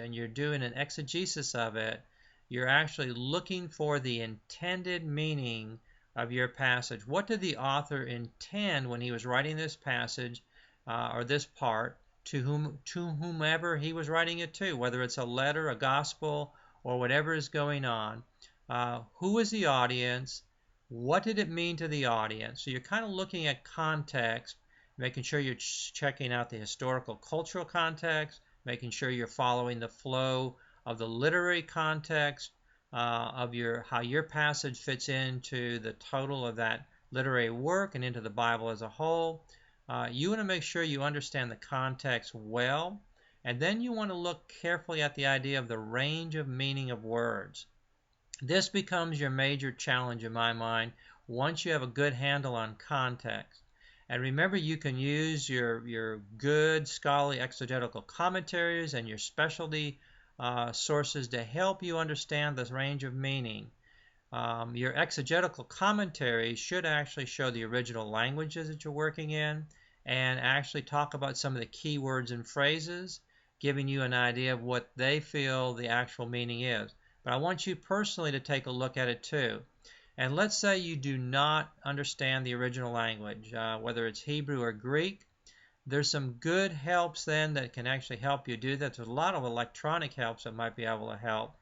and you're doing an exegesis of it, you're actually looking for the intended meaning of your passage. What did the author intend when he was writing this passage or this part to whomever he was writing it to, whether it's a letter, a gospel, or whatever is going on? Who is the audience? What did it mean to the audience? So you're kind of looking at context, making sure you're checking out the historical cultural context, making sure you're following the flow of the literary context of how your passage fits into the total of that literary work and into the Bible as a whole. You want to make sure you understand the context well, and then you want to look carefully at the idea of the range of meaning of words. This becomes your major challenge in my mind once you have a good handle on context. And remember, you can use your good scholarly exegetical commentaries and your specialty sources to help you understand this range of meaning. Your exegetical commentaries should actually show the original languages that you're working in and actually talk about some of the key words and phrases, giving you an idea of what they feel the actual meaning is. But I want you personally to take a look at it too. And let's say you do not understand the original language, whether it's Hebrew or Greek. There's some good helps then that can actually help you do that. There's a lot of electronic helps that might be able to help.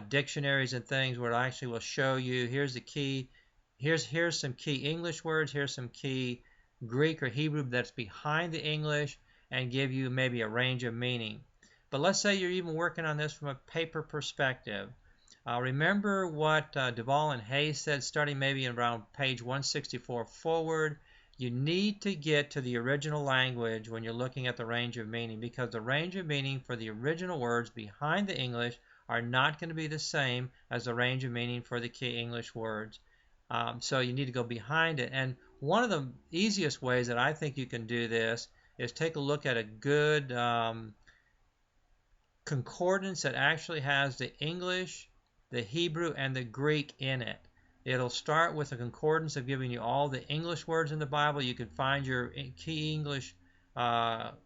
Dictionaries and things where it actually will show you, here's the key, here's some key English words, here's some key Greek or Hebrew that's behind the English, and give you maybe a range of meaning. But let's say you're even working on this from a paper perspective. Remember what Duvall and Hayes said, starting maybe around page 164 forward. You need to get to the original language when you're looking at the range of meaning, because the range of meaning for the original words behind the English are not going to be the same as the range of meaning for the key English words. So you need to go behind it. And one of the easiest ways that I think you can do this is take a look at a good concordance that actually has the English, the Hebrew, and the Greek in it. It'll start with a concordance of giving you all the English words in the Bible. You can find your key English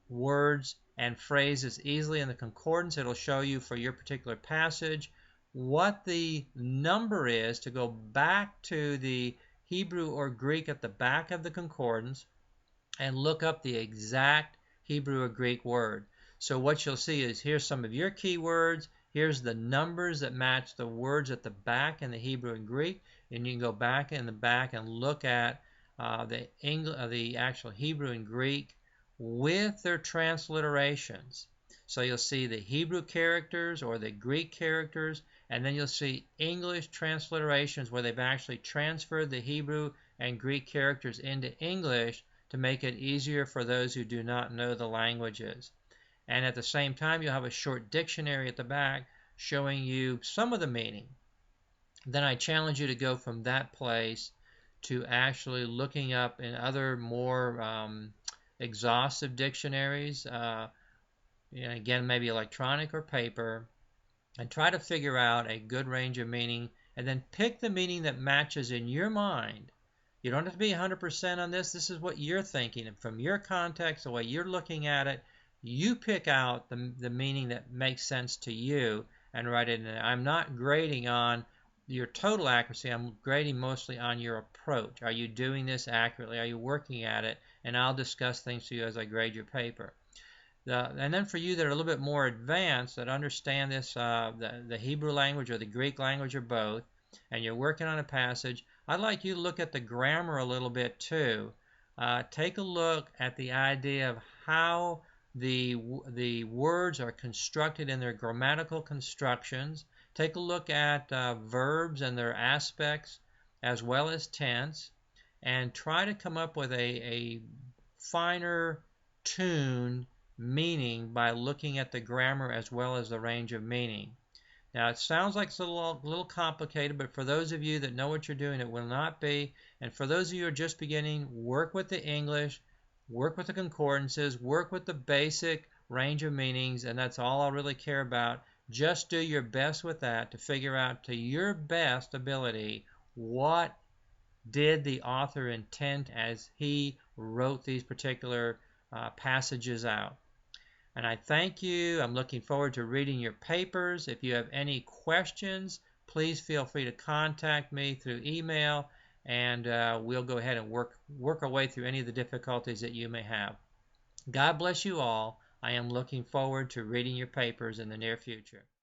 words and phrases easily in the concordance. It'll show you for your particular passage what the number is to go back to the Hebrew or Greek at the back of the concordance and look up the exact Hebrew or Greek word. So what you'll see is here's some of your key words, here's the numbers that match the words at the back in the Hebrew and Greek, and you can go back in the back and look at the actual Hebrew and Greek with their transliterations. So you'll see the Hebrew characters or the Greek characters, and then you'll see English transliterations where they've actually transferred the Hebrew and Greek characters into English to make it easier for those who do not know the languages. And at the same time, you'll have a short dictionary at the back showing you some of the meaning. Then I challenge you to go from that place to actually looking up in other more exhaustive dictionaries, again, maybe electronic or paper, and try to figure out a good range of meaning, and then pick the meaning that matches in your mind. You don't have to be 100% on this. This is what you're thinking. And from your context, the way you're looking at it, you pick out the meaning that makes sense to you and write it in. I'm not grading on your total accuracy. I'm grading mostly on your approach. Are you doing this accurately? Are you working at it? And I'll discuss things to you as I grade your paper. And then for you that are a little bit more advanced, that understand this, the Hebrew language or the Greek language or both, and you're working on a passage, I'd like you to look at the grammar a little bit too. Take a look at the idea of how the words are constructed in their grammatical constructions. Take a look at verbs and their aspects as well as tense, and try to come up with a finer tuned meaning by looking at the grammar as well as the range of meaning. Now it sounds like it's a little complicated, but for those of you that know what you're doing, it will not be. And for those of you who are just beginning, work with the English, work with the concordances, work with the basic range of meanings, and that's all I really care about. Just do your best with that to figure out to your best ability what did the author intend as he wrote these particular passages out. And I thank you. I'm looking forward to reading your papers. If you have any questions, please feel free to contact me through email, and we'll go ahead and work our way through any of the difficulties that you may have. God bless you all. I am looking forward to reading your papers in the near future.